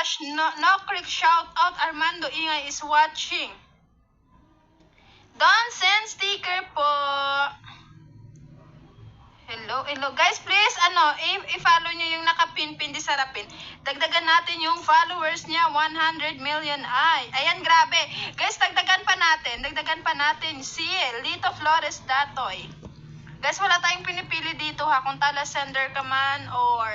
gosh, no click shout out. Armando Ingay is watching. Don't send sticker po. Hello. Guys, please, i-follow nyo yung nakapin-pin di sarapin. Dagdagan natin yung followers niya, 100 million. Ayan, grabe. Guys, dagdagan pa natin si Lito Flores Datoy. Guys, wala tayong pinipili dito ha. Kung tala sender ka man or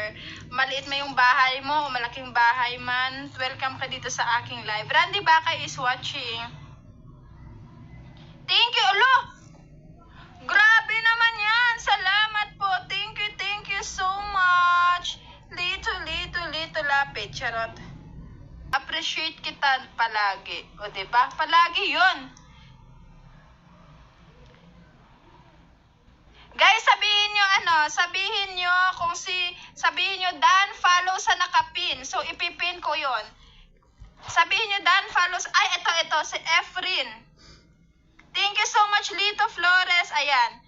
maliit mo yung bahay mo o malaking bahay man, welcome ka dito sa aking live. Randy Bakay is watching. Thank you. Alo! Grabe naman yan. Salamat po. Thank you so much. Lito lapit. Charot. Appreciate kita palagi. O diba? Palagi yun. Guys, sabihin nyo, Dan, follow sa nakapin. So, ipipin ko yon. Sabihin nyo, Dan, follow, ito, si Efrin. Thank you so much, Lito Flores. Ayan.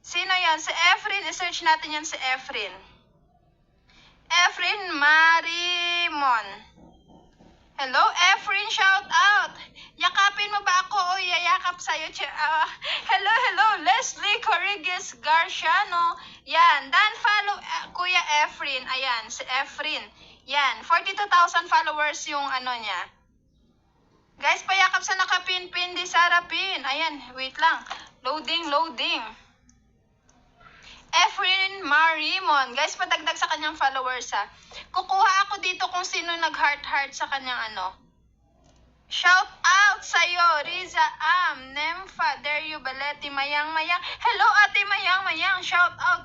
Sino yan? Si Efrin. I-search natin yan si Efrin. Efrin Marimon. Hello, Efrin, shout out. Yakapin mo ba ako o yayakap sa'yo? Hello, Leslie Corriguez Garciano. Yan, Dan, follow Kuya Efrin. Ayan, si Efrin. Yan, 42,000 followers yung niya. Guys, payakap sa nakapin-pin di sarapin. Ayan, wait lang. Loading. Efrin Marimon. Guys, padagdag sa kanyang followers ha. Kukuha ako dito kung sino nag-heart sa kanyang Shout out sa'yo, Riza Nemfa, Dario Baleti, Mayang. Hello, Ate Mayang. Shout out.